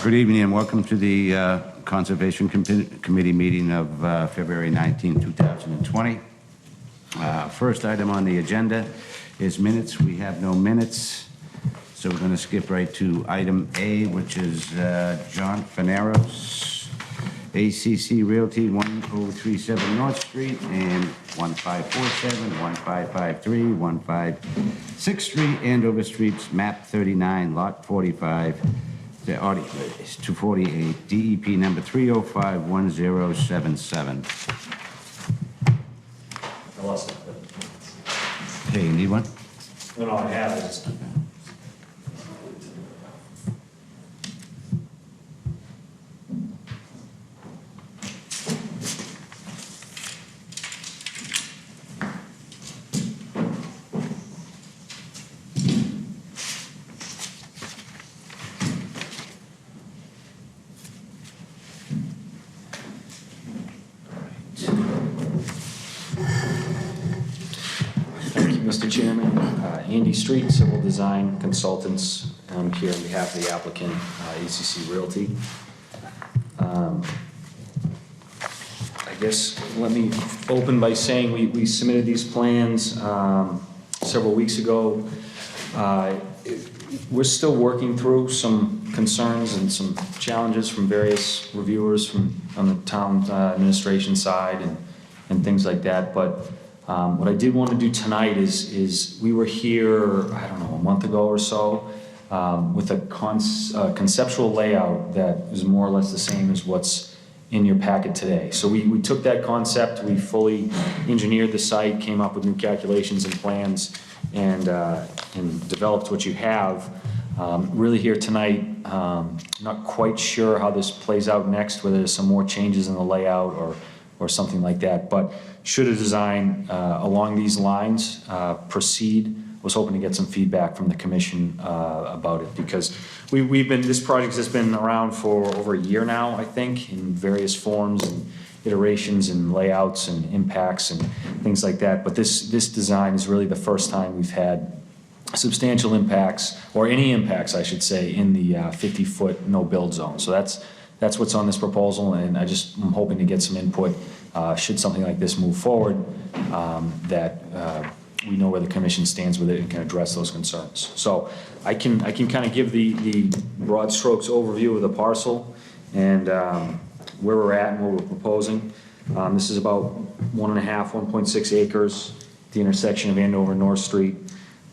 Good evening and welcome to the Conservation Committee meeting of February 19, 2020. First item on the agenda is minutes. We have no minutes, so we're going to skip right to item A, which is John Faneros, ACC Realty, 1037 North Street, and 1547, 1553, 156th Street, Andover Streets, map 39, lot 45. The audio is 248, DEP number 3051077. I lost it. Hey, you need one? No, I have it. Just... Mr. Chairman, Andy Street, Civil Design Consultants. I'm here on behalf of the applicant, ACC Realty. I guess let me open by saying we submitted these plans several weeks ago. We're still working through some concerns and some challenges from various reviewers on the town administration side and things like that. But what I did want to do tonight is we were here, I don't know, a month ago or so with a conceptual layout that is more or less the same as what's in your packet today. So we took that concept, we fully engineered the site, came up with new calculations and plans, and developed what you have. Really here tonight, not quite sure how this plays out next, whether there's some more changes in the layout or something like that. But should a design along these lines proceed, I was hoping to get some feedback from the commission about it, because this project has been around for over a year now, I think, in various forms and iterations and layouts and impacts and things like that. But this design is really the first time we've had substantial impacts, or any impacts, I should say, in the 50-foot no-build zone. So that's what's on this proposal, and I'm hoping to get some input should something like this move forward, that we know where the commission stands with it and can address those concerns. So I can kind of give the broad strokes overview of the parcel and where we're at and what we're proposing. This is about 1.6 acres, the intersection of Andover and North Street.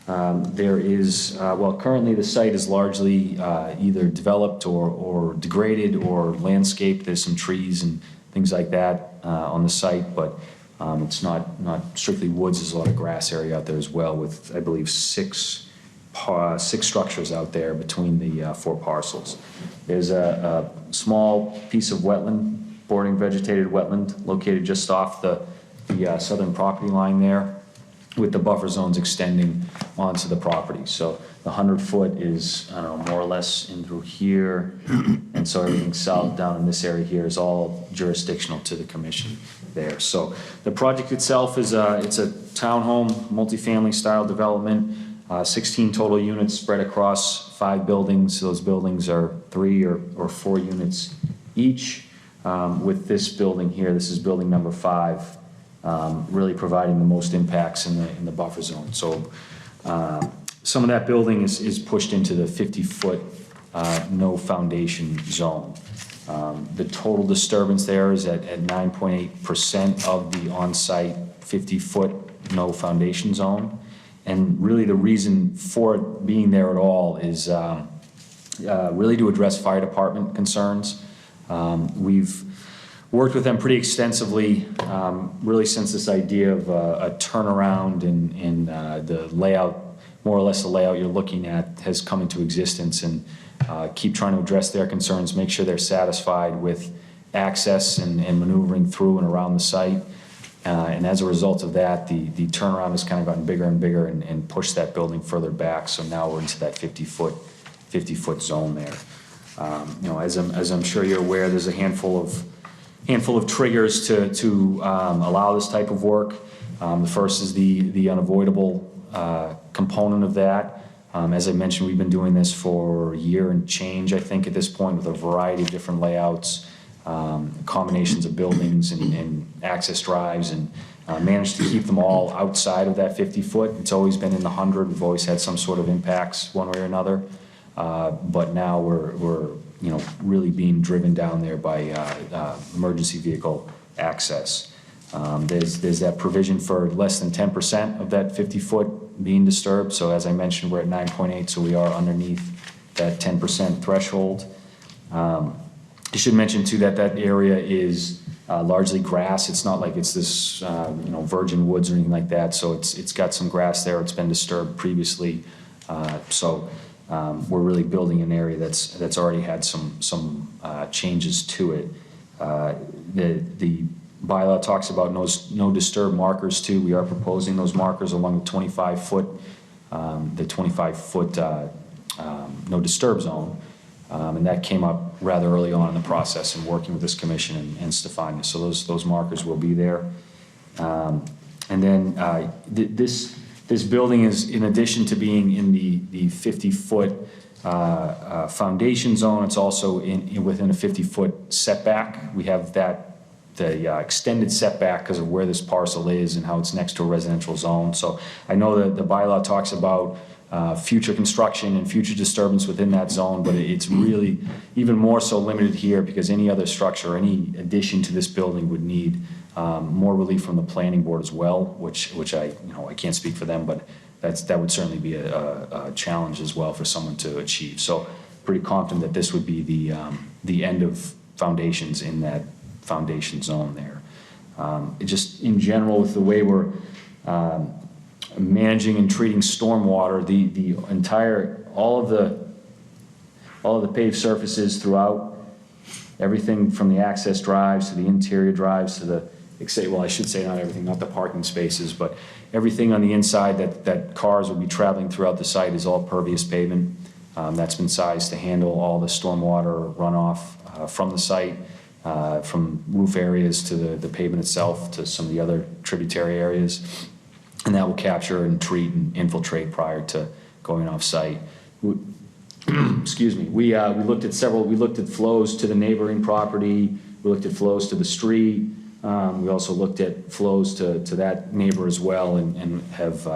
There is, currently the site is largely either developed or degraded or landscaped. There's some trees and things like that on the site, but it's not strictly woods. There's a lot of grass area out there as well, with, I believe, six structures out there between the 4 parcels. There's a small piece of wetland, bordering vegetated wetland, located just off the southern property line there, with the buffer zones extending onto the property. So the 100-foot is, I don't know, more or less in through here, and so everything south down in this area here is all jurisdictional to the commission there. So the project itself is it's a townhome, multifamily style development, 16 total units spread across 5 buildings. Those buildings are 3 or 4 units each. With this building here, this is building number 5. Really providing the most impacts in the buffer zone. So some of that building is pushed into the 50-foot no foundation zone. The total disturbance there is at 9.8% of the on-site 50-foot no foundation zone. And really the reason for it being there at all is really to address fire department concerns. We've worked with them pretty extensively, really since this idea of a turnaround and the layout, more or less the layout you're looking at, has come into existence, and keep trying to address their concerns, make sure they're satisfied with access and maneuvering through and around the site. And as a result of that, the turnaround has kind of gotten bigger and bigger and pushed that building further back. So now we're into that 50-foot zone there. As I'm sure you're aware, there's a handful of triggers to allow this type of work. The first is the unavoidable component of that. As I mentioned, we've been doing this for a year and change, I think, at this point, with a variety of different layouts, combinations of buildings and access drives, and managed to keep them all outside of that 50-foot. It's always been in the 100. We've always had some sort of impacts one way or another. But now we're really being driven down there by emergency vehicle access. There's that provision for less than 10% of that 50-foot being disturbed. So as I mentioned, we're at 9.8, so we are underneath that 10% threshold. I should mention too that that area is largely grass. It's not like it's this virgin woods or anything like that. So it's got some grass there. It's been disturbed previously. We're really building an area that's already had some changes to it. The bylaw talks about no disturb markers too. We are proposing those markers along the 25-foot no disturb zone. And that came up rather early on in the process in working with this commission and Stefania. So those markers will be there. And then this building is, in addition to being in the 50-foot foundation zone, it's also within a 50-foot setback. We have the extended setback because of where this parcel is and how it's next to a residential zone. So I know that the bylaw talks about future construction and future disturbance within that zone, but it's really even more so limited here because any other structure, any addition to this building would need more relief from the planning board as well, which I can't speak for them, but that would certainly be a challenge as well for someone to achieve. So pretty confident that this would be the end of foundations in that foundation zone there. Just in general, with the way we're managing and treating stormwater, the entire all of the paved surfaces throughout, everything from the access drives to the interior drives to the, well, I should say not everything, not the parking spaces, but everything on the inside that cars will be traveling throughout the site is all pervious pavement. That's been sized to handle all the stormwater runoff from the site, from roof areas to the pavement itself to some of the other tributary areas. And that will capture and treat and infiltrate prior to going off site. Excuse me. We looked at flows to the neighboring property. We looked at flows to the street. We also looked at flows to that neighbor as well, and have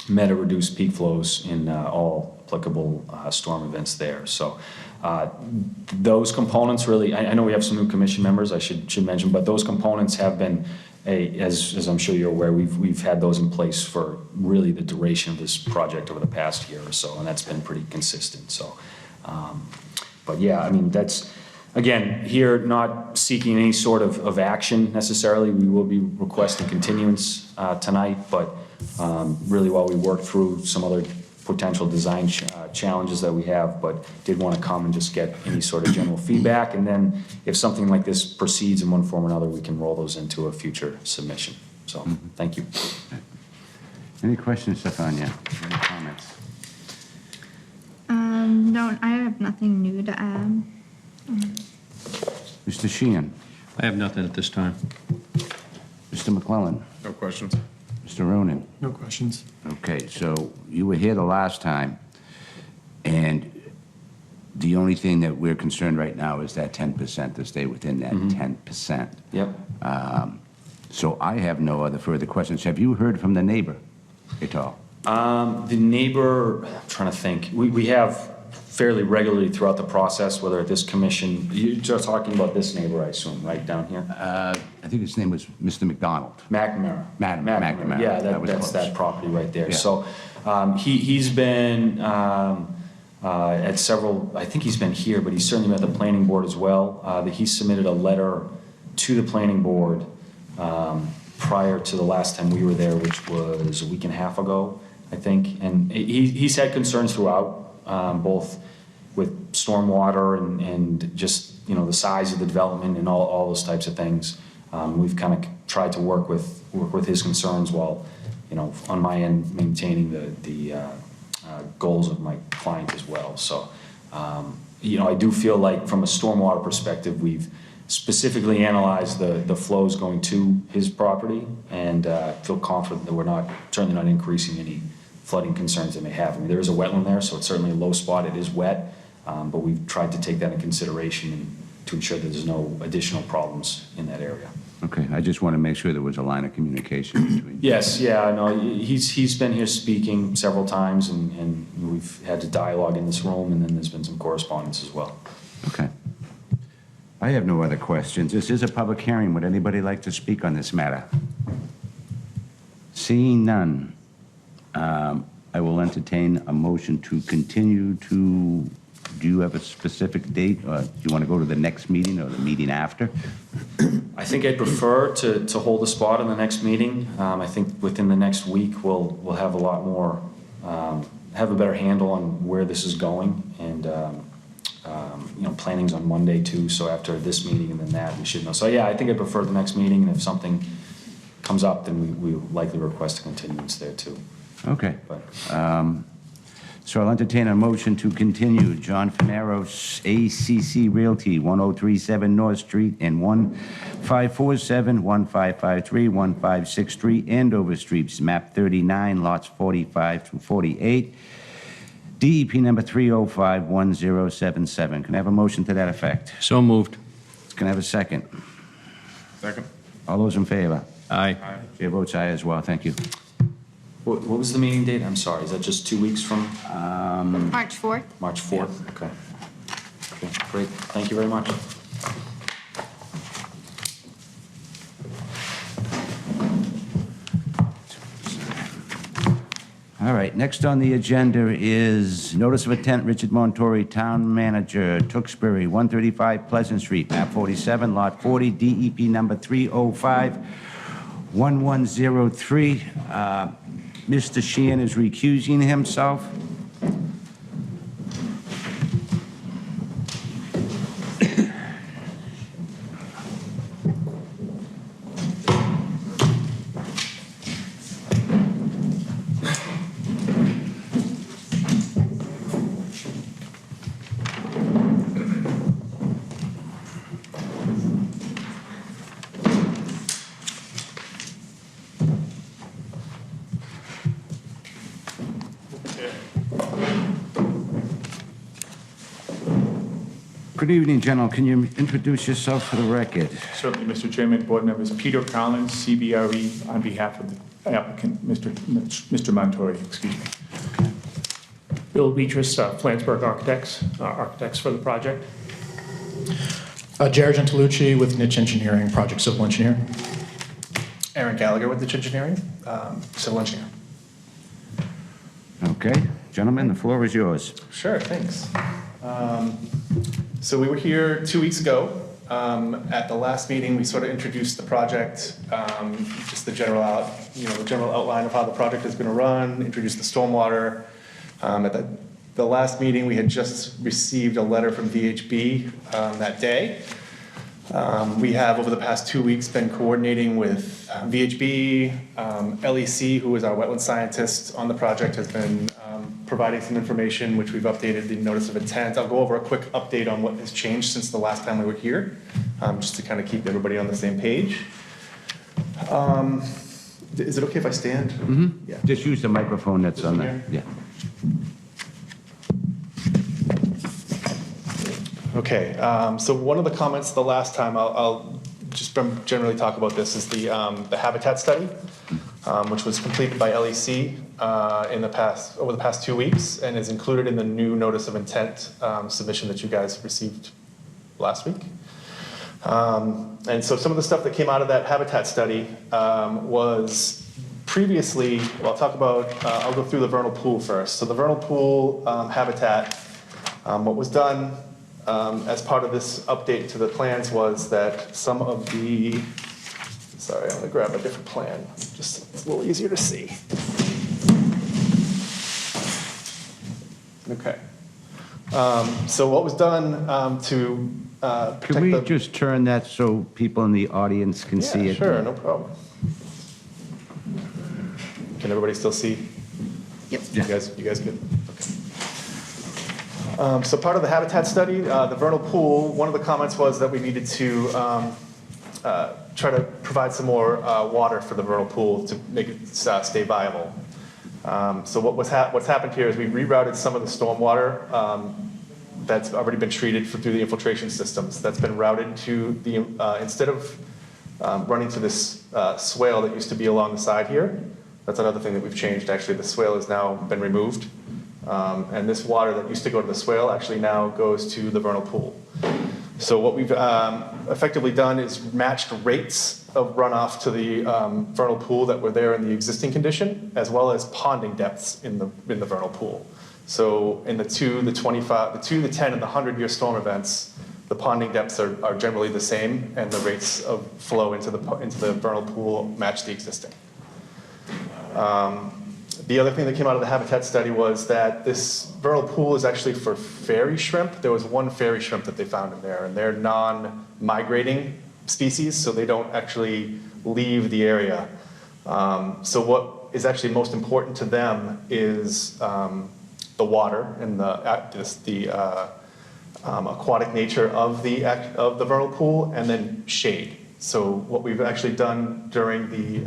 met or reduced peak flows in all applicable storm events there. So those components really, I know we have some new commission members, I should mention, but those components have been, as I'm sure you're aware, we've had those in place for really the duration of this project over the past year or so, and that's been pretty consistent. So, but yeah, I mean, that's, again, here not seeking any sort of action necessarily. We will be requesting continuance tonight, but really while we work through some other potential design challenges that we have, but did want to come and just get any sort of general feedback. And then if something like this proceeds in one form or another, we can roll those into a future submission. So thank you. Any questions, Stefania? Any comments? No, I have nothing new to add. Mr. Sheehan? I have nothing at this time. Mr. McClellan? No questions. Mr. Ronan? No questions. Okay, so you were here the last time, and the only thing that we're concerned right now is that 10%, to stay within that 10%. Yep. So I have no other further questions. Have you heard from the neighbor at all? The neighbor, I'm trying to think. We have fairly regularly throughout the process, whether at this commission, you're just talking about this neighbor, I assume, right down here? I think his name was Mr. McDonald. McNamara. McNamara. Yeah, That was that's close. that property right there. Yeah. So he's been at several, I think he's been here, but he's certainly met the planning board as well. He submitted a letter to the planning board prior to the last time we were there, which was a week and a half ago, I think. And he's had concerns throughout, both with stormwater and just, the size of the development and all those types of things. We've kind of tried to work with his concerns while, on my end, maintaining the goals of my client as well. So, I do feel like from a stormwater perspective, we've specifically analyzed the flows going to his property, and feel confident that we're certainly not increasing any flooding concerns they may have. I mean, there is a wetland there, so it's certainly a low spot, it is wet, but we've tried to take that into consideration and to ensure that there's no additional problems in that area. Okay, I just want to make sure there was a line of communication between. Yes, yeah, no, he's been here speaking several times, and we've had a dialogue in this room, and then there's been some correspondence as well. Okay. I have no other questions. This is a public hearing. Would anybody like to speak on this matter? Seeing none, I will entertain a motion to continue to, do you have a specific date? Or do you want to go to the next meeting or the meeting after? I think I'd prefer to hold a spot in the next meeting. I think within the next week, we'll have a lot more, have a better handle on where this is going, and planning's on Monday too, so after this meeting and then that, we should know. So yeah, I think I'd prefer the next meeting, and if something comes up, then we likely request a continuance there too. Okay. But So I'll entertain a motion to continue John Fanaros, ACC Realty, 1037 North Street and 1547, 1553, 1563 Andover Streets, map 39, lots 45 through 48, DEP number 3051077. Can I have a motion to that effect? So moved. Can I have a second? Second. All those in favor? Aye. Chair votes aye as well. Thank you. what was the meeting date? I'm sorry, is that just 2 weeks from March 4th. March 4th? Okay. Okay, great, thank you very much. All right, next on the agenda is notice of intent, Richard Montori, Town Manager, Tewksbury, 135 Pleasant Street, map 47, lot 40, DEP number 3051103. Mr. Sheehan is recusing himself. Good evening, gentlemen. Can you introduce yourself for the record? Certainly, Mr. Chairman, board members, Peter Collins, CBRE, on behalf of the applicant, Mr. Montori, excuse me. Bill Beatrice, Flansburgh Architects, architects for the project. Jared Gentilucci with Niche Engineering, project civil engineer. Aaron Gallagher with Niche Engineering, civil engineer. Okay, gentlemen, the floor is yours. Sure, thanks. So we were here 2 weeks ago. At the last meeting, we sort of introduced the project, just the general outline of how the project is going to run, introduced the stormwater. At the last meeting, we had just received a letter from VHB that day. We have, over the past 2 weeks, been coordinating with VHB. LEC, who is our wetland scientist on the project, has been providing some information, which we've updated the notice of intent. I'll go over a quick update on what has changed since the last time we were here, just to kind of keep everybody on the same page. Is it okay if I stand? Mm-hmm. Yeah. Just use the microphone that's on there. Here? Yeah. Okay, so one of the comments the last time, I'll just generally talk about this, is the habitat study, which was completed by LEC over the past 2 weeks, and is included in the new notice of intent submission that you guys received last week. And so some of the stuff that came out of that habitat study was previously, well, I'll go through the vernal pool first. So the vernal pool habitat, what was done as part of this update to the plans was that some of the, sorry, I'm gonna grab a different plan, just it's a little easier to see. Okay. So what was done to protect Can we the... just turn that so people in the audience can see Yeah, it? sure, no problem. Can everybody still see? Yep. You guys good? Okay. So part of the habitat study, the vernal pool, one of the comments was that we needed to try to provide some more water for the vernal pool to make it stay viable. So what's happened here is we rerouted some of the stormwater that's already been treated through the infiltration systems. That's been routed to the, instead of running to this swale that used to be along the side here, that's another thing that we've changed. Actually, the swale has now been removed. And this water that used to go to the swale actually now goes to the vernal pool. So what we've effectively done is matched rates of runoff to the vernal pool that were there in the existing condition, as well as ponding depths in the vernal pool. So in the 2, the 25, the 2, the 10, and the 100-year storm events, the ponding depths are generally the same, and the rates of flow into the vernal pool match the existing. The other thing that came out of the habitat study was that this vernal pool is actually for fairy shrimp. There was one fairy shrimp that they found in there, and they're non-migrating species, so they don't actually leave the area. So what is actually most important to them is the water and the aquatic nature of the vernal pool, and then shade. So what we've actually done during the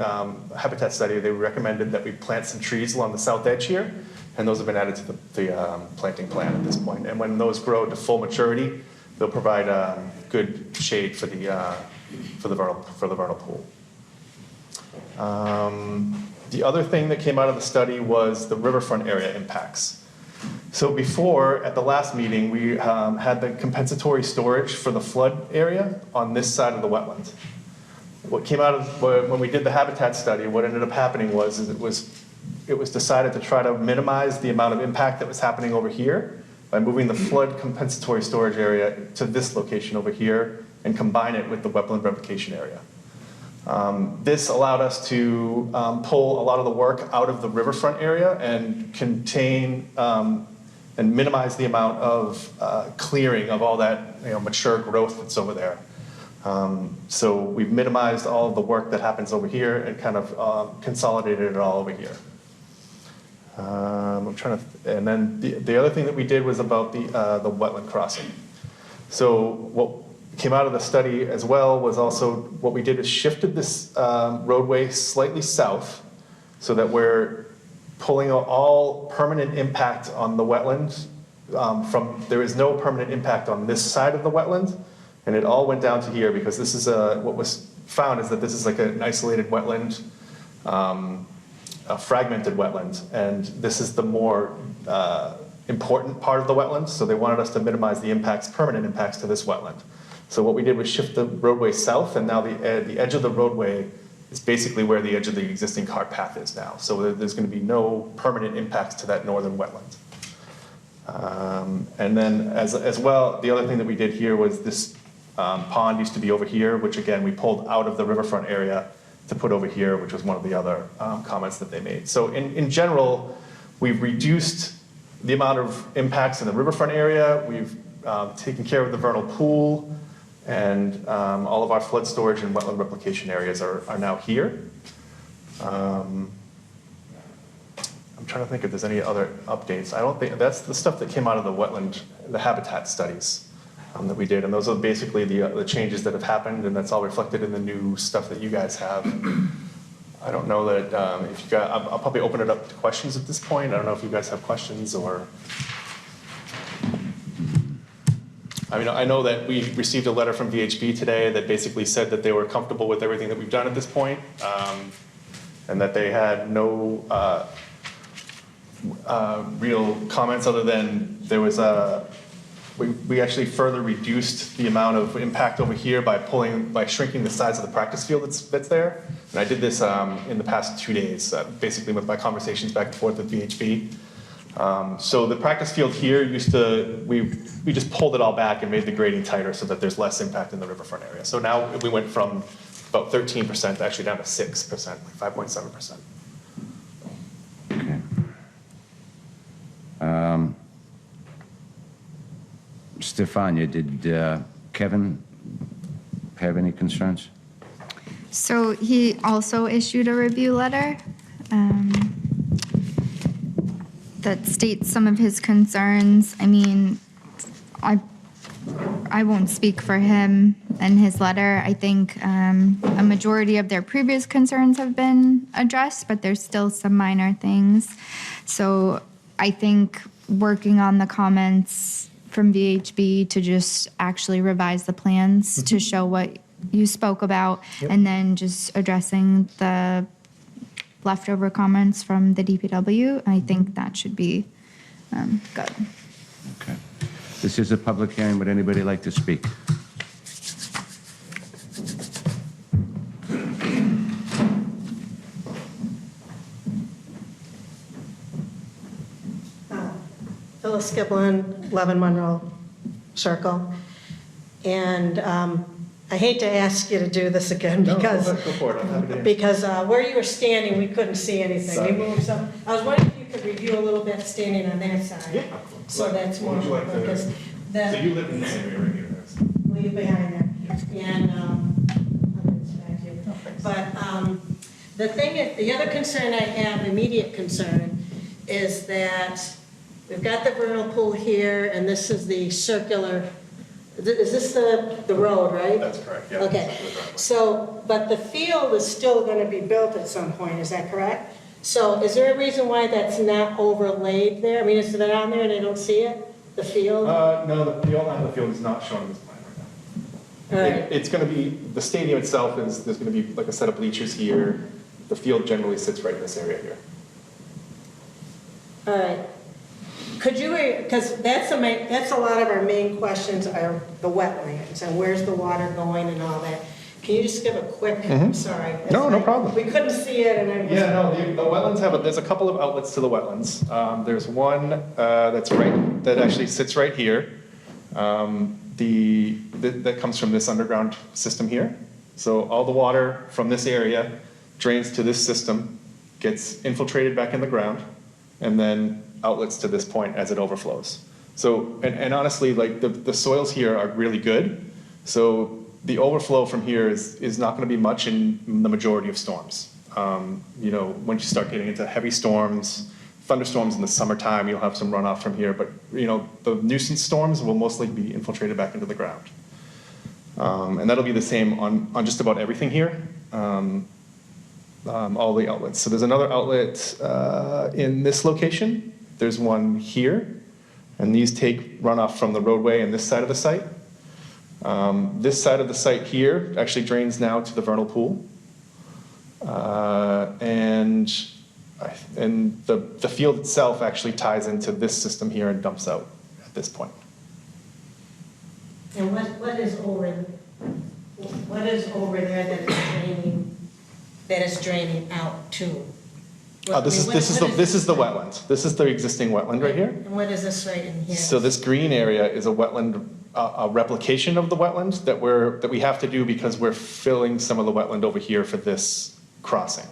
habitat study, they recommended that we plant some trees along the south edge here, and those have been added to the planting plan at this point. And when those grow to full maturity, they'll provide good shade for the vernal pool. The other thing that came out of the study was the riverfront area impacts. So before, at the last meeting, we had the compensatory storage for the flood area on this side of the wetland. What came out of, when we did the habitat study, what ended up happening was it was decided to try to minimize the amount of impact that was happening over here by moving the flood compensatory storage area to this location over here and combine it with the wetland replication area. This allowed us to pull a lot of the work out of the riverfront area and contain and minimize the amount of clearing of all that mature growth that's over there. So we've minimized all of the work that happens over here and kind of consolidated it all over here. And then the other thing that we did was about the wetland crossing. So what came out of the study as well was also what we did is shifted this roadway slightly south so that we're pulling all permanent impact on the wetland there is no permanent impact on this side of the wetland, and it all went down to here because this is what was found is that this is like an isolated wetland, a fragmented wetland, and this is the more important part of the wetland, so they wanted us to minimize the impacts, permanent impacts to this wetland. So what we did was shift the roadway south, and now the edge of the roadway is basically where the edge of the existing cart path is now. So there's going to be no permanent impacts to that northern wetland. And then as well, the other thing that we did here was this pond used to be over here, which again, we pulled out of the riverfront area to put over here, which was one of the other comments that they made. So in general, we've reduced the amount of impacts in the riverfront area. We've taken care of the vernal pool, and all of our flood storage and wetland replication areas are now here. I'm trying to think if there's any other updates. I don't think, that's the stuff that came out of the habitat studies that we did, and those are basically the changes that have happened, and that's all reflected in the new stuff that you guys have. I don't know that if you guys, I'll probably open it up to questions at this point. I don't know if you guys have questions or. I mean, I know that we received a letter from VHB today that basically said that they were comfortable with everything that we've done at this point, and that they had no real comments other than there was we actually further reduced the amount of impact over here by shrinking the size of the practice field that's there. And I did this in the past 2 days, basically with my conversations back and forth with VHB. So the practice field here we just pulled it all back and made the grading tighter so that there's less impact in the riverfront area. So now we went from about 13% actually down to 6%, like 5.7%. Okay. Stefania, did Kevin have any concerns? So he also issued a review letter that states some of his concerns. I mean, I won't speak for him. in his letter. I think a majority of their previous concerns have been addressed, but there's still some minor things. So I think working on the comments from VHB to just actually revise the plans to show what you spoke about, and then just addressing the leftover comments from the DPW, I think that should be good. Okay. This is a public hearing. Would anybody like to speak? Phyllis Skiplin, 11 Monroe Circle. And I hate to ask you to do this again because, Go for it. I'm happy to. because where you were standing, we couldn't see anything. Sorry. We moved some. I was wondering if you could review a little bit standing on that side. Yeah. So that's more, Would you like to- because So the, you live in this area right here. leave behind there. And, I'll get this back to you. But the thing is, the other concern I have, immediate concern, is that we've got the vernal pool here, and this is the circular, is this the road, right? That's correct, yeah. Okay, so, but the field is still gonna be built at some point, is that correct? So is there a reason why that's not overlaid there? I mean, is it on there and they don't see it, the field? No, the field is not shown in this plan right now. All right. It's going to be, the stadium itself is, there's going to be like a set of bleachers here. The field generally sits right in this area here. All right. Could you, because that's a lot of our main questions are the wetlands and where's the water going and all that. Can you just give a quick, I'm sorry. No, no problem. We couldn't see it and I was. Yeah, no, the wetlands there's a couple of outlets to the wetlands. There's one that actually sits right here. That comes from this underground system here. So all the water from this area drains to this system, gets infiltrated back in the ground, and then outlets to this point as it overflows. So, and honestly, like the soils here are really good. So the overflow from here is not going to be much in the majority of storms. Once you start getting into heavy storms, thunderstorms in the summertime, you'll have some runoff from here. But, the nuisance storms will mostly be infiltrated back into the ground. And that'll be the same on just about everything here, all the outlets. So there's another outlet in this location. There's one here. And these take runoff from the roadway and this side of the site. This side of the site here actually drains now to the vernal pool. And the field itself actually ties into this system here and dumps out at this point. And what is over there that is draining out to? This is the wetland. This is the existing wetland right here. And what is this right in here? So this green area is a wetland, a replication of the wetland that we have to do because we're filling some of the wetland over here for this crossing.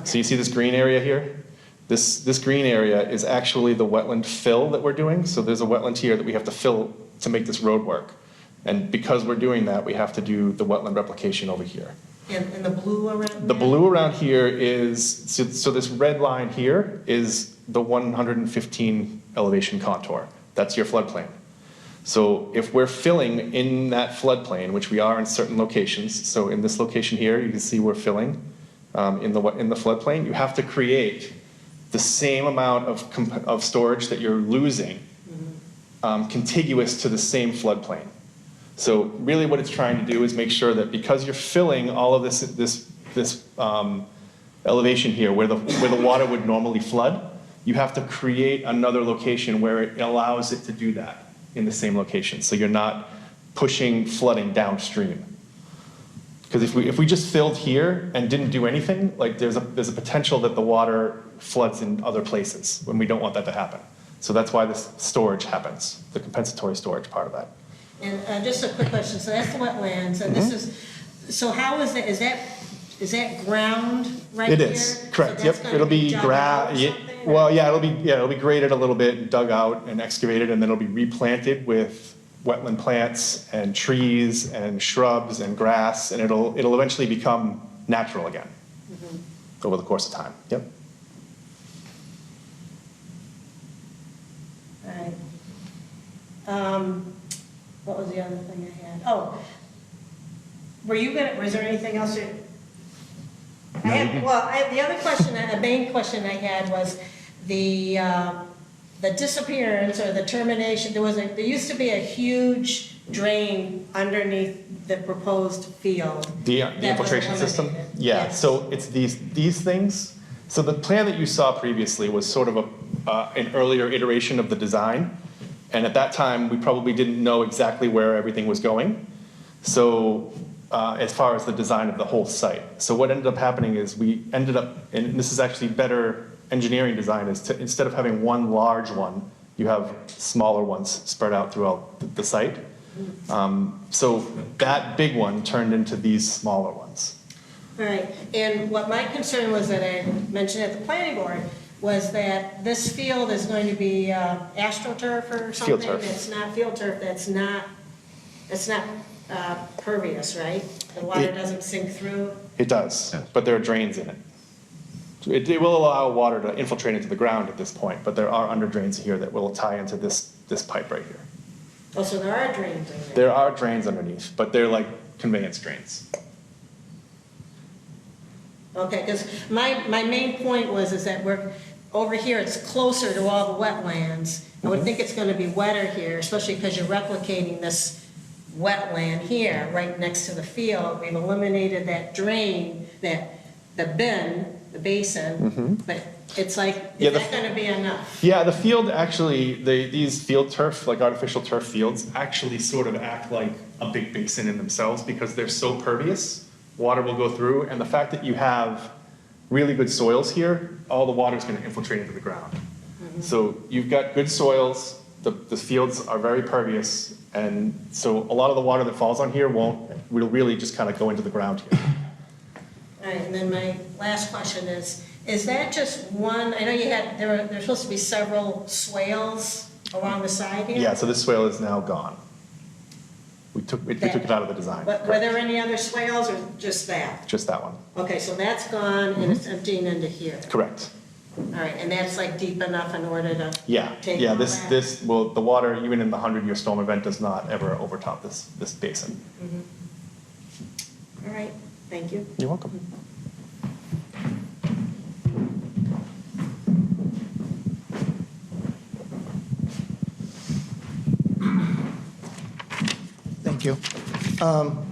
So you see this green area here? This green area is actually the wetland fill that we're doing. So there's a wetland here that we have to fill to make this road work. And because we're doing that, we have to do the wetland replication over here. And the blue around The there? blue around here is, so this red line here is the 115 elevation contour. That's your floodplain. So if we're filling in that floodplain, which we are in certain locations, so in this location here, you can see we're filling in the floodplain, you have to create the same amount of storage that you're losing contiguous to the same floodplain. So really what it's trying to do is make sure that because you're filling all of this elevation here where the water would normally flood, you have to create another location where it allows it to do that in the same location. So you're not pushing flooding downstream. Because if we just filled here and didn't do anything, like there's a potential that the water floods in other places when we don't want that to happen. So that's why this storage happens, the compensatory storage part of that. And just a quick question, so that's the wetlands, and this is, so how is that, is that ground right here? It is, correct, So yep. that's gonna It'll be dug out or something, or- well, yeah, it'll be graded a little bit, dug out and excavated, and then it'll be replanted with wetland plants and trees and shrubs and grass, and it'll eventually become natural again over the course of time, yep. All right. What was the other thing I had? Oh, was there anything else? The other question, the main question I had was the disappearance or the termination. There used to be a huge drain underneath the proposed field. The that was infiltration system? eliminated. Yeah, Yes. so it's these things. So the plan that you saw previously was sort of an earlier iteration of the design. And at that time, we probably didn't know exactly where everything was going. So as far as the design of the whole site. So what ended up happening is we ended up, and this is actually better engineering design, is to, instead of having one large one, you have smaller ones spread out throughout the site. So that big one turned into these smaller ones. All right, and what my concern was that I mentioned at the planning board was that this field is going to be AstroTurf or something? Field turf. That's not field turf, that's not pervious, right? The water doesn't sink through? It does, Yes. but there are drains in it. It will allow water to infiltrate into the ground at this point, but there are under drains here that will tie into this pipe right here. Oh, so there are drains in there? There are drains underneath, but they're like conveyance drains. Okay, because my main point is that we're, over here, it's closer to all the wetlands. I would think it's gonna be wetter here, especially because you're replicating this wetland here, right next to the field. We've eliminated that drain, the bin, the basin, but it's like, Yeah, is that gonna be enough? Yeah, the field actually, these field turf, like artificial turf fields, actually sort of act like a big basin in themselves because they're so pervious. Water will go through, and the fact that you have really good soils here, all the water is going to infiltrate into the ground. So you've got good soils, the fields are very pervious, and so a lot of the water that falls on here will really just kind of go into the ground here. All right, and then my last question is that just one, I know you had, there's supposed to be several swales along the side here? Yeah, so this swale is now gone. We took it out of the design. But were there any other swales or just that? Just that one. Okay, so that's gone and it's emptying into here. Correct. All right, and that's like deep enough in order to Yeah, take yeah, all this, that? this, well, the water, even in the 100-year storm event, does not ever overtop this basin. All right, thank you. You're welcome. Thank you.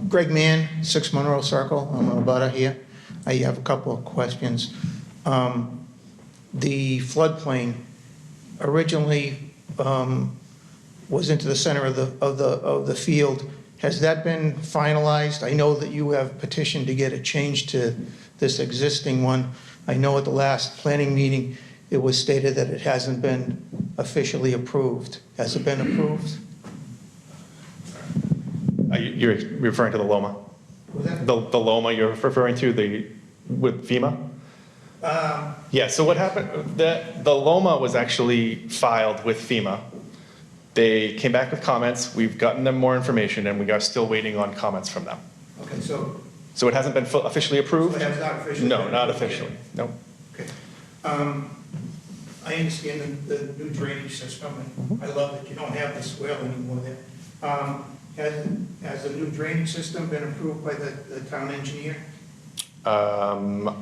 Greg Mann, 6 Monroe Circle, I'm a butter here. I have a couple of questions. The floodplain originally was into the center of the field. Has that been finalized? I know that you have petitioned to get a change to this existing one. I know at the last planning meeting, it was stated that it hasn't been officially approved. Has it been approved? You're referring to the Loma? Was that? The Loma you're referring to, with FEMA? Yeah, so what happened, the Loma was actually filed with FEMA. They came back with comments, we've gotten them more information, and we are still waiting on comments from them. Okay, so So it hasn't been officially approved? So it has not officially No, been not approved officially, yet? no. Okay. I understand the new drainage system, and I love that you don't have the swale anymore there. Has the new drainage system been approved by the town engineer? I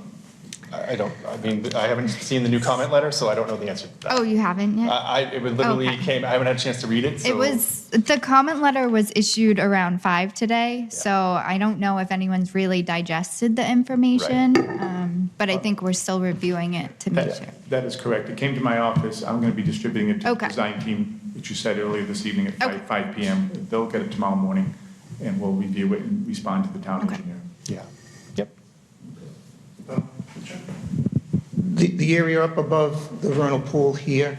haven't seen the new comment letter, so I don't know the answer to that. Oh, you haven't yet? It literally Okay. came, I haven't had a chance to read it, so. It was, the comment letter was issued around 5 today, so I don't know if anyone's really digested the information, but I think we're still reviewing it to make sure. That is correct. It came to my office. I'm going to be distributing it to the Okay. design team, which you said earlier this evening at Okay. 5 PM. They'll get it tomorrow morning, and we'll review it and respond to the town Okay. engineer. Yeah, yep. The area up above the vernal pool here,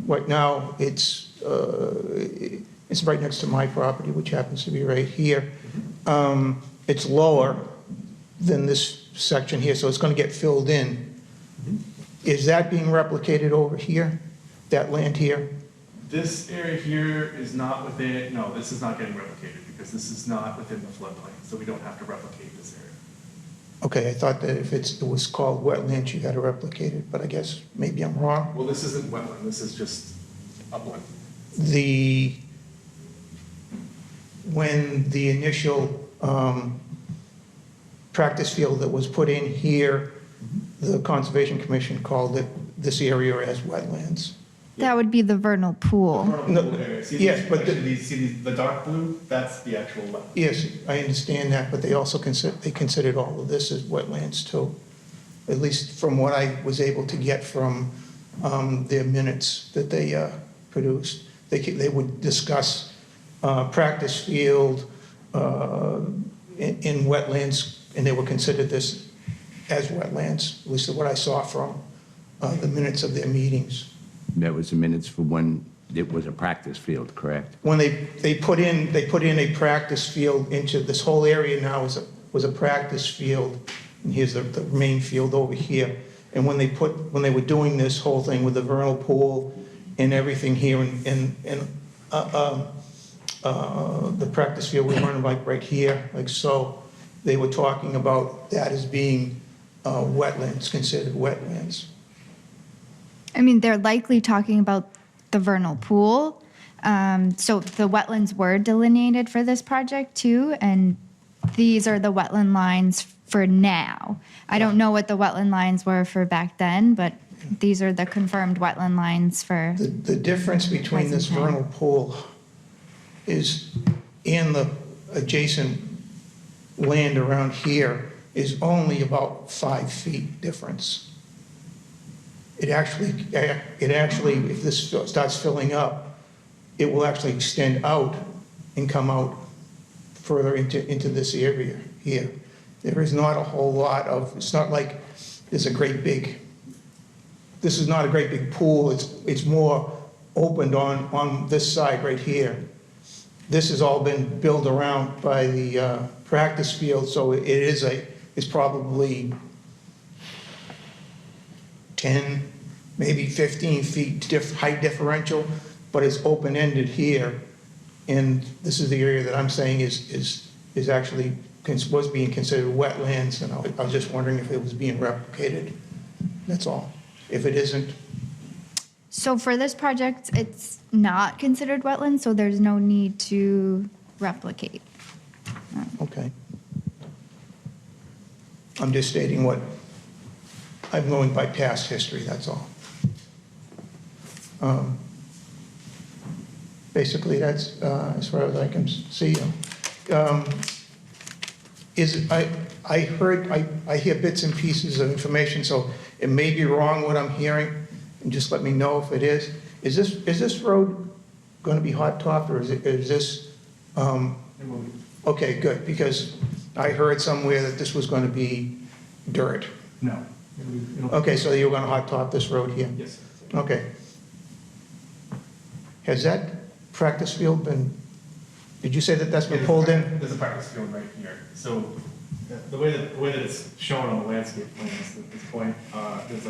right now, it's right next to my property, which happens to be right here. It's lower than this section here, so it's going to get filled in. Is that being replicated over here, that land here? This area here is not within, no, this is not getting replicated because this is not within the floodplain, so we don't have to replicate this area. Okay, I thought that if it was called wetlands, you had to replicate it, but I guess maybe I'm wrong. Well, this isn't wetland, this is just upland. When the initial practice field that was put in here, the Conservation Commission called it, this area as wetlands. That would be the vernal pool. No, See yes, these- but the- actually, the dark blue, that's the actual wetland. Yes, I understand that, but they also considered all of this as wetlands too. At least from what I was able to get from their minutes that they produced. They would discuss practice field in wetlands, and they would consider this as wetlands, at least what I saw from the minutes of their meetings. That was the minutes for when it was a practice field, correct? When they put in a practice field into, this whole area now was a practice field, and here's the main field over here. And when they were doing this whole thing with the vernal pool and everything here, and the practice field, we weren't like right here, like so, they were talking about that as being wetlands, considered wetlands. I mean, they're likely talking about the vernal pool. So the wetlands were delineated for this project too, and these are the wetland lines for now. I don't know what the wetland lines were for back then, but these are the confirmed wetland lines for, The difference between this Present time. vernal pool is, and the adjacent land around here is only about 5 feet difference. It actually, if this starts filling up, it will actually extend out and come out further into this area here. There is not a whole lot of, it's not like there's a great big, this is not a great big pool, it's more opened on this side right here. This has all been built around by the practice field, so it's probably 10, maybe 15 feet height differential, but it's open-ended here. And this is the area that I'm saying is actually, was being considered wetlands, and I was just wondering if it was being replicated. That's all. If it isn't, so for this project, it's not considered wetland, so there's no need to replicate. okay. I'm just stating what, I'm going by past history, that's all. Basically, that's as far as I can see. I hear bits and pieces of information, so it may be wrong what I'm hearing, and just let me know if it is. Is this road going to be hot topped, or is this? Okay, good, because I heard somewhere that this was going to be dirt. No. Okay, so you're going to hot top this road here? Yes. Okay. Has that practice field been, did you say that that's been pulled in? There's a practice field right here. So the way that it's shown on the landscape plans at this point, it's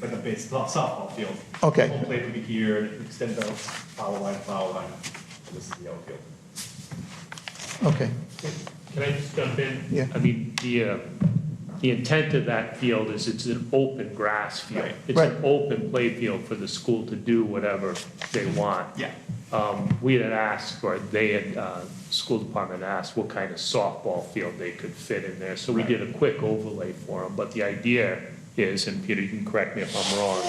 like a base softball field. Okay. Home plate would be here, and it extends out foul line. This is the outfield. Okay, Can I just jump in? Yeah. I mean, the intent of that field is it's an open grass field. Right. It's an open play field for the school to do whatever they want. Yeah. We had asked, or they had, school department asked what kind of softball field they could fit in there. So we did a quick overlay for them, but the idea is, and Peter, you can correct me if I'm wrong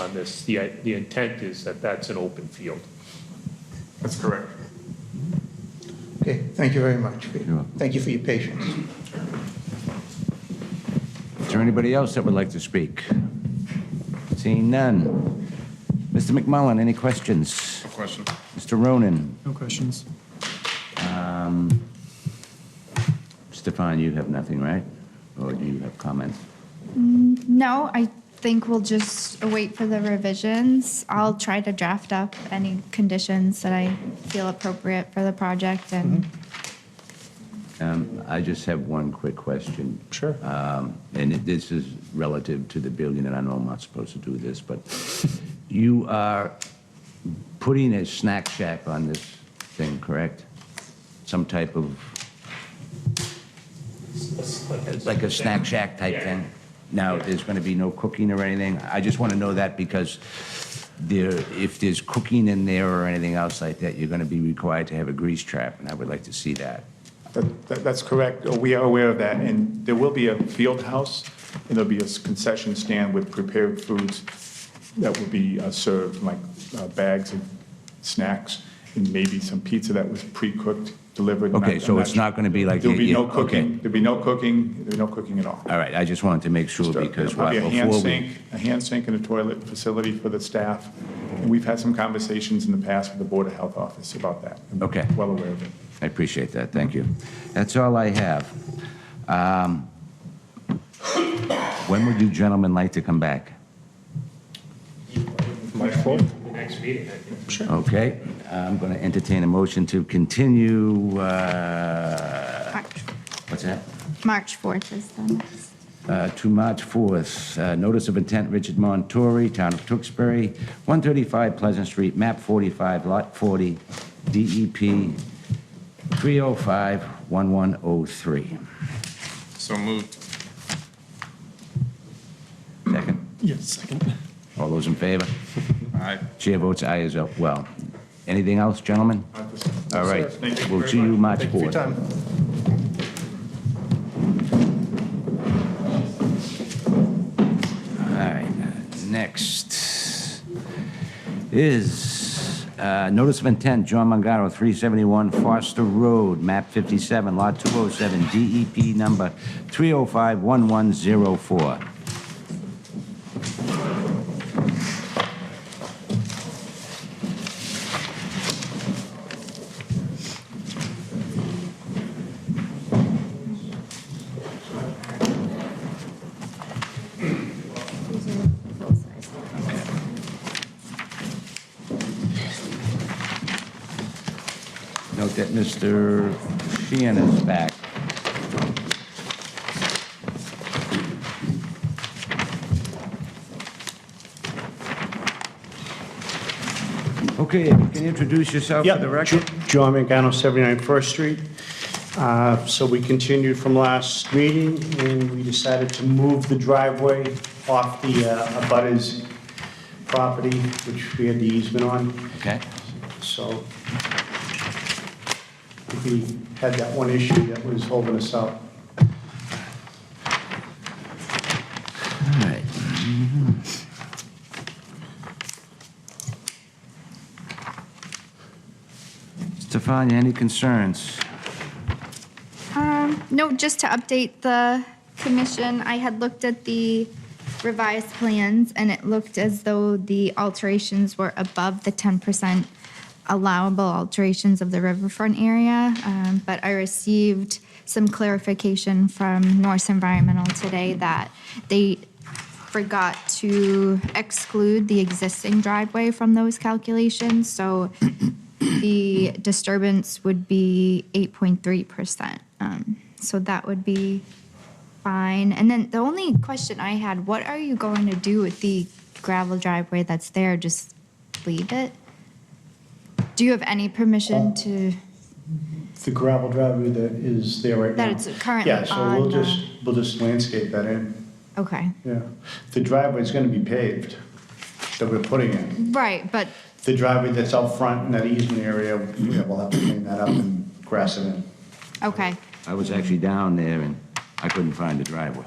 on this, the intent is that that's an open field. That's correct. okay, thank you very much. welcome. Thank you for your patience. Is there anybody else that would like to speak? Seeing none. Mr. McMullen, any questions? No question. Mr. Ronan? No questions. Stefan, you have nothing, right? Or do you have comments? No, I think we'll just wait for the revisions. I'll try to draft up any conditions that I feel appropriate for the project and I just have one quick question. Sure. This is relative to the building, and I know I'm not supposed to do this, but you are putting a snack shack on this thing, correct? Some type of, like a snack shack type thing? Now, there's going to be no cooking or anything? I just want to know that because if there's cooking in there or anything else like that, you're going to be required to have a grease trap, and I would like to see that. That's correct. We are aware of that, and there will be a field house, and there'll be a concession stand with prepared foods that will be served, like bags of snacks, and maybe some pizza that was pre-cooked, delivered. Okay, so it's not going to be like... There'll be no okay. cooking, there'll be no cooking at all. All right, I just wanted to make sure because There'll be before a hand sink and a toilet facility for the staff, and we've had some conversations in the past with the Board of Health Office about that. I'm Okay. well aware of it. I appreciate that, thank you. That's all I have. When would you gentlemen like to come back? The next meeting, I think. Sure. Okay, I'm going to entertain a motion to continue, what's that? March 4th is the next. To March 4th. Notice of intent, Richard Montori, Town of Tewksbury, 135 Pleasant Street, map 45, lot 40, DEP 305-1103. So moved. Second? Yes, second. All those in favor? Aye. Chair votes aye as well. Anything else, gentlemen? All right, Thank you we'll very see you much. March Thank you for your 4th. time. All right, next is notice of intent, John Mangaro, 371 Foster Road, map 57, lot 207, DEP number 305-1104. Note that Mr. Sheehan is back. Okay, can you introduce yourself for the record? John Mangano, 79 First Street. So we continued from last meeting, and we decided to move the driveway off the abutters property, which we had the easement on. Okay. So we had that one issue that was holding us up. All right. Stefania, any concerns? No, just to update the commission, I had looked at the revised plans, and it looked as though the alterations were above the 10% allowable alterations of the riverfront area, but I received some clarification from Norse Environmental today that they forgot to exclude the existing driveway from those calculations, so the disturbance would be 8.3%. So that would be fine. And then the only question I had, what are you going to do with the gravel driveway that's there? Just leave it? Do you have any permission to, The gravel driveway that is there right now. that it's currently Yeah, so on? we'll just landscape that in. Okay, Yeah. The driveway's gonna be paved that we're putting in. right, but, The driveway that's out front in that easement area, yeah, we'll have to clean that up and grass it in. okay, I was actually down there and I couldn't find the driveway.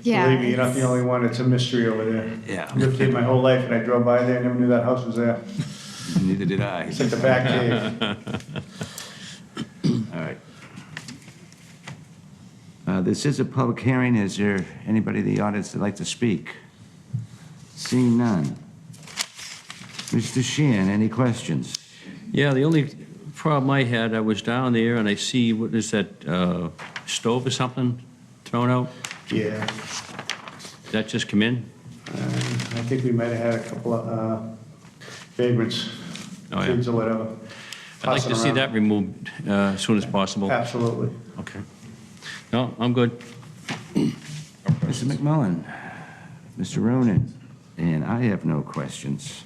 yeah. Believe me, you're not the it's- only one, it's a mystery over there. Yeah. Lived here my whole life, and I drove by there, never knew that house was there. Neither did I. It's like the back cave. All right. This is a public hearing. Is there anybody in the audience that'd like to speak? Seeing none. Mr. Sheehan, any questions? Yeah, the only problem I had, I was down there and I see, what is that, stove or something thrown out? Yeah. Did that just come in? I think we might have had a couple of vagrants, Oh, yeah. kids or whatever. I'd like to tossing see around. that removed as soon as possible. Absolutely. Okay. No, I'm good. Mr. McMullen, Mr. Ronan, and I have no questions.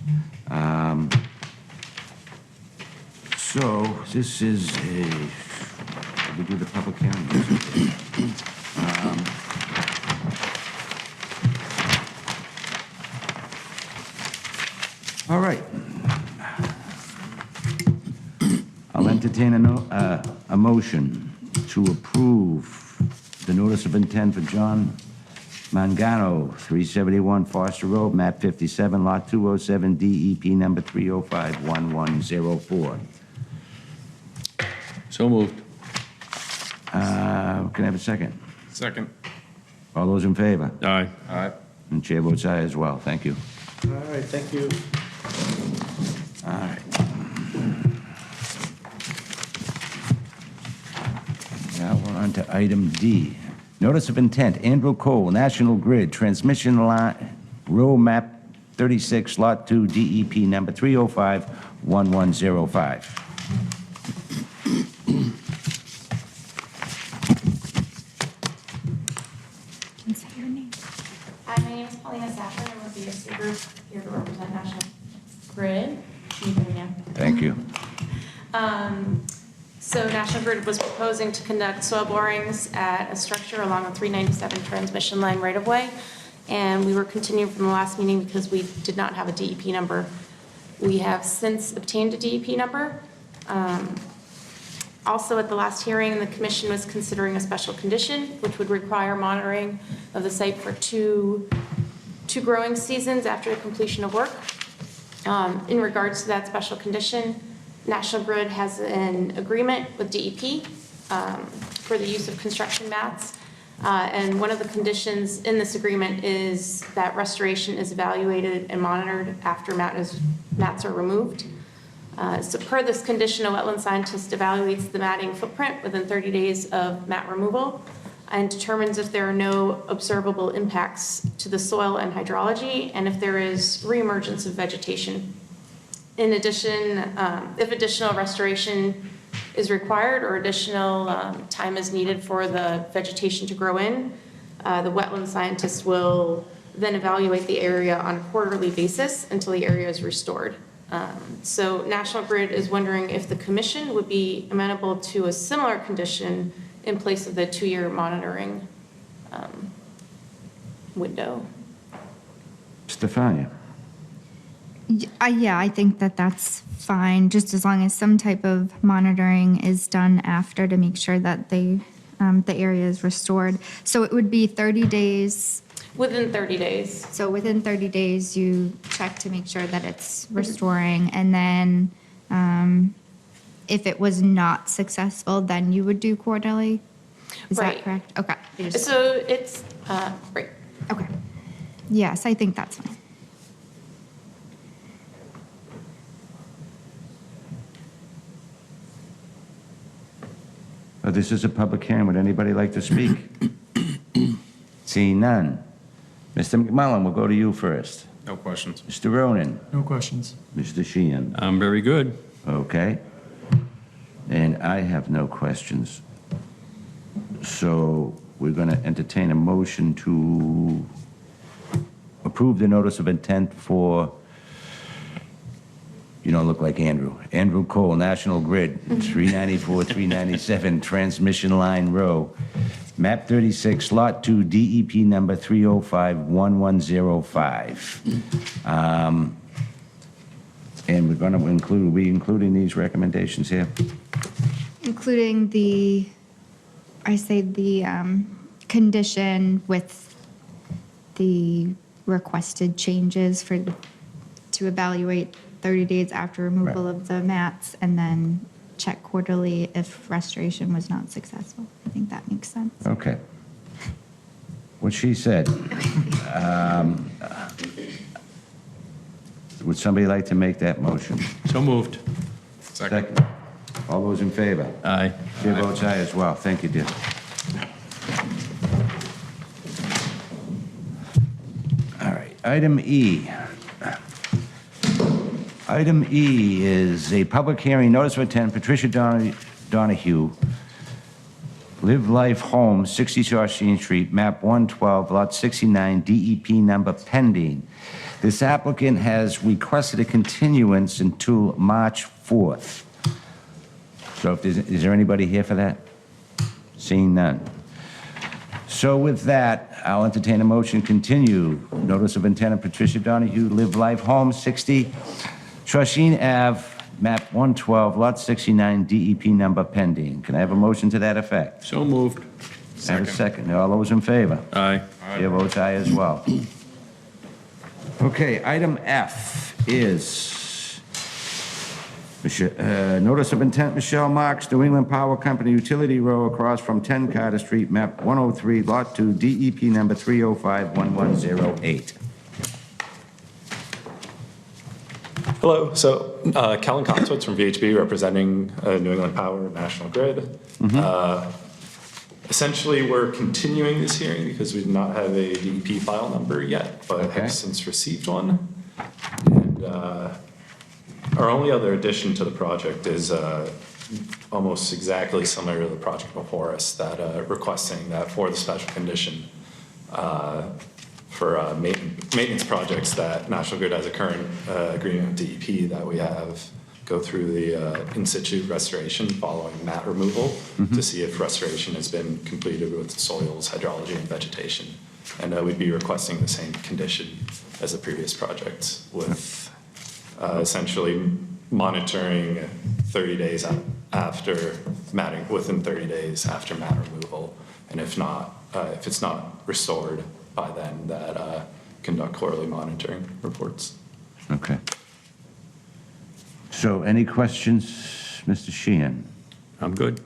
So this is we do the public hearing. All right. I'll entertain a motion to approve the notice of intent for John Mangano, 371 Foster Road, map 57, lot 207, DEP number 3051104. So moved. Can I have a second? Second. All those in favor? Aye. Aye. And chair votes aye as well. Thank you. All right, thank you. All right. Now we're on to item D. Notice of intent, Andrew Cole, National Grid, transmission line, row map 36, lot 2, DEP number 3051105. Can say your name. Hi, my name is Paulina Saffron. I'm with the ESC Group, here to represent National Grid. Can you hear me now? Thank you. So National Grid was proposing to conduct soil borings at a structure along the 397 transmission line right-of-way, and we were continuing from the last meeting because we did not have a DEP number. We have since obtained a DEP number. Also, at the last hearing, the commission was considering a special condition, which would require monitoring of the site for two growing seasons after the completion of work. In regards to that special condition, National Grid has an agreement with DEP for the use of construction mats. And one of the conditions in this agreement is that restoration is evaluated and monitored after mats are removed. So per this condition, a wetland scientist evaluates the matting footprint within 30 days of mat removal and determines if there are no observable impacts to the soil and hydrology and if there is reemergence of vegetation. In addition, if additional restoration is required or additional time is needed for the vegetation to grow in, the wetland scientist will then evaluate the area on a quarterly basis until the area is restored. So National Grid is wondering if the commission would be amenable to a similar condition in place of the 2-year monitoring window. Stefania? Yeah, I think that that's fine, just as long as some type of monitoring is done after to make sure that the area is restored. So it would be 30 days. Within 30 days. So within 30 days, you check to make sure that it's restoring, and then if it was not successful, then you would do quarterly? Is that Right. correct? Okay. I just- So it's, right. Okay. Yes, I think that's fine. This is a public hearing. Would anybody like to speak? Seeing none. Mr. McMullen, we'll go to you first. No questions. Mr. Ronan? No questions. Mr. Sheehan? I'm very good. Okay. And I have no questions. So we're going to entertain a motion to approve the notice of intent for, you don't look like Andrew. Andrew Cole, National Grid, 394, 397, Transmission Line Row, map 36, lot 2, DEP number 3051105. And we're going to include, are we including these recommendations here? Including the condition with the requested changes to evaluate 30 days after removal Right. of the mats, and then check quarterly if restoration was not successful. I think that makes sense. Okay. What she said. Would somebody like to make that motion? So moved. Second. All those in favor? Aye. Chair votes aye as well. Thank you, dear. All right, item E. Item E is a public hearing, notice of intent, Patricia Donahue, Live Life Home, 60 Shawshene Street, map 112, lot 69, DEP number pending. This applicant has requested a continuance until March 4th. So if is there anybody here for that? Seeing none. So with that, I'll entertain a motion to continue. Notice of intent of Patricia Donahue, Live Life Home, 60 Shawshene Ave, map 112, lot 69, DEP number pending. Can I have a motion to that effect? So moved. I have a second. All those in favor? Aye. Chair votes aye as well. Okay, item F is notice of intent, Michelle Marks, New England Power Company, Utility Row across from 10 Carter Street, map 103, lot 2, DEP number 3051108. Hello, so Kellen Cotswitz from VHB representing New England Power National Grid. Essentially, we're continuing this hearing because we do not have a DEP file number yet, but Okay. have since received one. And our only other addition to the project is almost exactly similar to the project before us, that requesting that for the special condition for maintenance projects that National Grid has a current agreement with DEP that we have go through the in situ restoration following mat removal to see if restoration has been completed with soils, hydrology, and vegetation. And we'd be requesting the same condition as the previous project with essentially monitoring 30 days after matting, within 30 days after mat removal. And if not, if it's not restored by then, that conduct quarterly monitoring reports. Okay. So any questions, Mr. Sheehan? I'm good.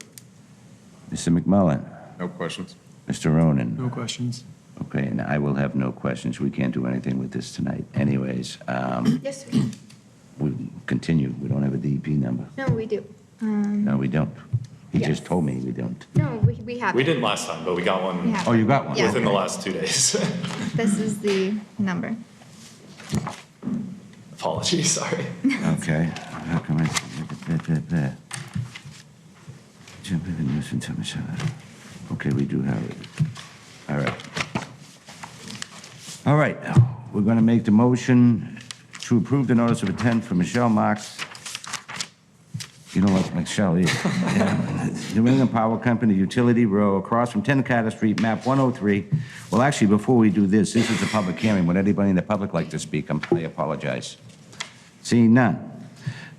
Mr. McMullen? No questions. Mr. Ronan? No questions. Okay, and I will have no questions. We can't do anything with this tonight anyways. Yes, we can. We continue. We don't have a DEP number. No, we do. No, we don't. He Yes. just told me we don't. No, we have We it. didn't last time, but we got We one have Oh, you got one? Yeah. within the last 2 days. This is the number. Apologies, sorry. Okay. How come I... there. Jump in the news and tell me so. Okay, we do have it. All right. All right, we're going to make the motion to approve the notice of intent for Michelle Marks. You know what Michelle is. Yeah. New England Power Company, Utility Row, across from 10 Carter Street, map 103. Well, actually, before we do this is a public hearing. Would anybody in the public like to speak? I apologize. Seeing none.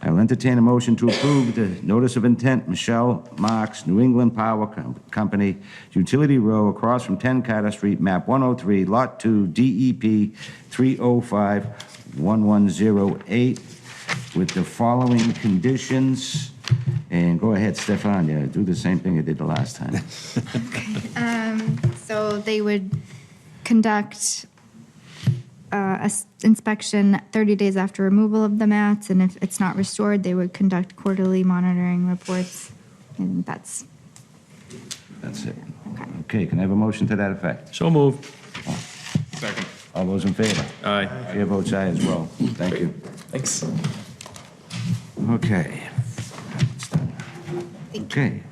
I will entertain a motion to approve the notice of intent, Michelle Marks, New England Power Company, Utility Row, across from 10 Carter Street, map 103, lot 2, DEP 3051108, with the following conditions. And go ahead, Stefan, yeah, do the same thing you did the last time. So they would conduct inspection 30 days after removal of the mats, and if it's not restored, they would conduct quarterly monitoring reports, and that's, That's it. Okay, can I have a motion to that effect? So moved. Second. All those in favor? Aye. Chair votes aye as well. Thank you. Thanks. Okay. That's done. Okay.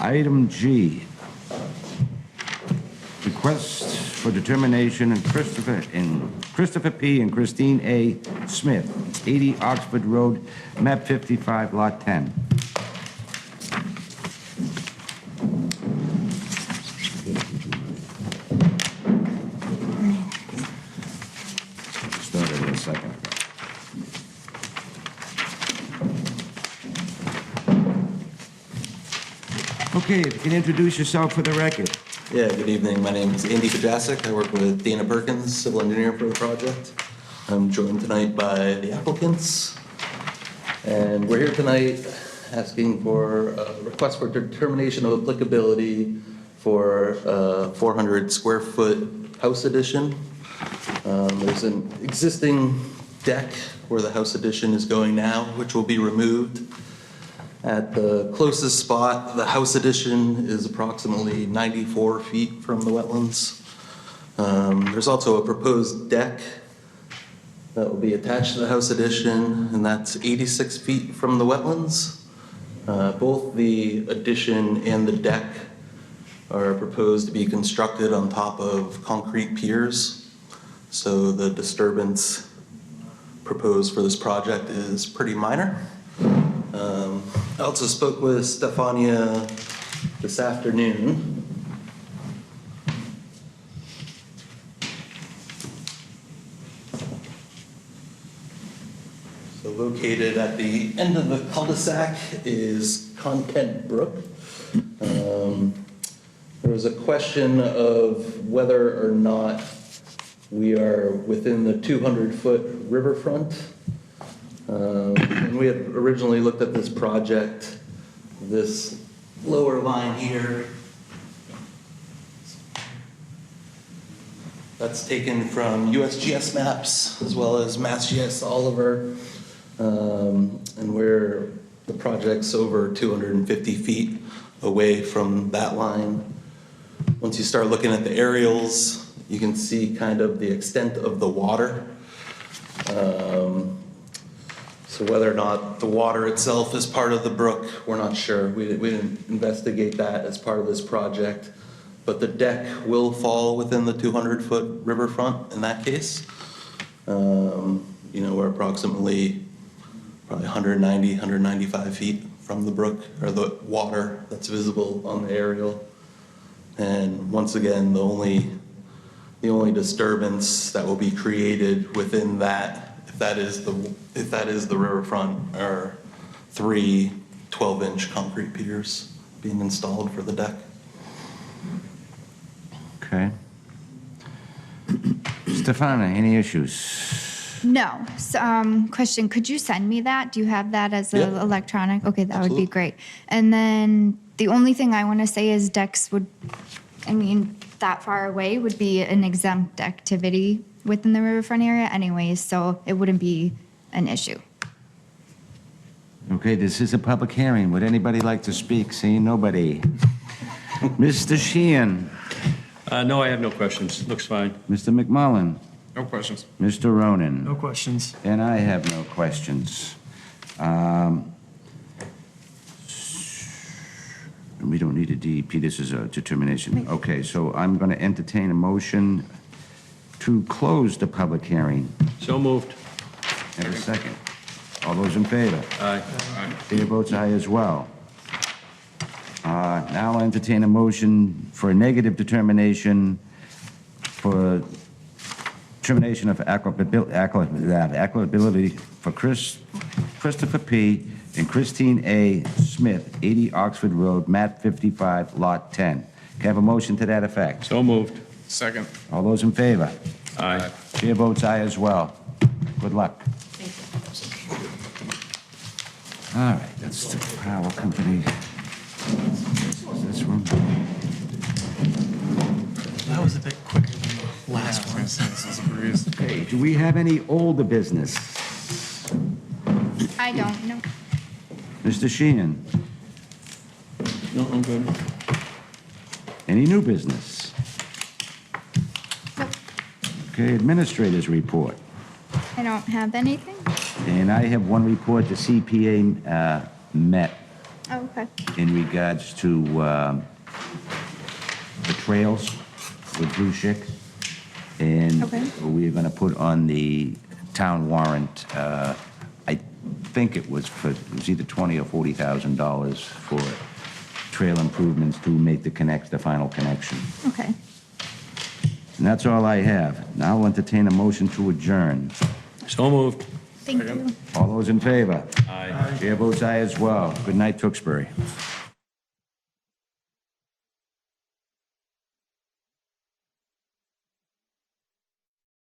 Item G. Request for determination in Christopher P. and Christine A. Smith, 80 Oxford Road, map 55, lot 10. Started in a second ago. Okay, if you can introduce yourself for the record. Yeah, good evening. My name is Andy Pajasic. I work with Dana Perkins, civil engineer for the project. I'm joined tonight by the applicants. And we're here tonight asking for a request for determination of applicability for a 400 square foot house addition. There's an existing deck where the house addition is going now, which will be removed. At the closest spot, the house addition is approximately 94 feet from the wetlands. There's also a proposed deck that will be attached to the house addition, and that's 86 feet from the wetlands. Both the addition and the deck are proposed to be constructed on top of concrete piers, so the disturbance proposed for this project is pretty minor. I also spoke with Stefania this afternoon. located at the end of the cul-de-sac is Content Brook. There was a question of whether or not we are within the 200-foot riverfront. When we had originally looked at this project, this lower line here, that's taken from USGS maps as well as MassGS Oliver, and where the project's over 250 feet away from that line. Once you start looking at the aerials, you can see kind of the extent of the water. So whether or not the water itself is part of the brook, we're not sure. We didn't investigate that as part of this project. But the deck will fall within the 200-foot riverfront in that case. We're approximately probably 190, 195 feet from the brook, or the water that's visible on the aerial. And once again, the only disturbance that will be created within that, if that is the riverfront, are 3 12-inch concrete piers being installed for the deck. Okay. Stefana, any issues? No. So, question, could you send me that? Do you have that as an Yeah. electronic? Okay, that would Absolutely. be great. And then the only thing I want to say is decks that far away would be an exempt activity within the riverfront area anyways, so it wouldn't be an issue. Okay, this is a public hearing. Would anybody like to speak? Seeing nobody. Mr. Sheehan, No, I have no questions. Looks fine. Mr. McMullen, No questions. Mr. Ronan. No questions. And I have no questions. We don't need a DEP, this is a determination. Okay, so I'm going to entertain a motion to close the public hearing. So moved. And a second. All those in favor? Aye. Chair votes aye as well. Now I'll entertain a motion for a negative determination for termination of applicability for Christopher P. and Christine A. Smith, 80 Oxford Road, map 55, lot 10. Can I have a motion to that effect? So moved. Second. All those in favor? Aye. Chair votes aye as well. Good luck. All right, that's the power company. This one. That was a bit quicker than the last one. Okay, do we have any older business? I don't know. Mr. Sheehan, No, I'm good. any new business? Nope. Okay, administrators report. I don't have anything. And I have one report, the CPA met Oh, okay. in regards to the trails with Blue Chick. And Okay. we're going to put on the town warrant, I think it was either $20,000 or $40,000 for trail improvements to make the final connection. Okay. And that's all I have. Now I'll entertain a motion to adjourn. So moved. Thank you. All those in favor? Aye. Chair votes aye as well. Good night, Tewksbury.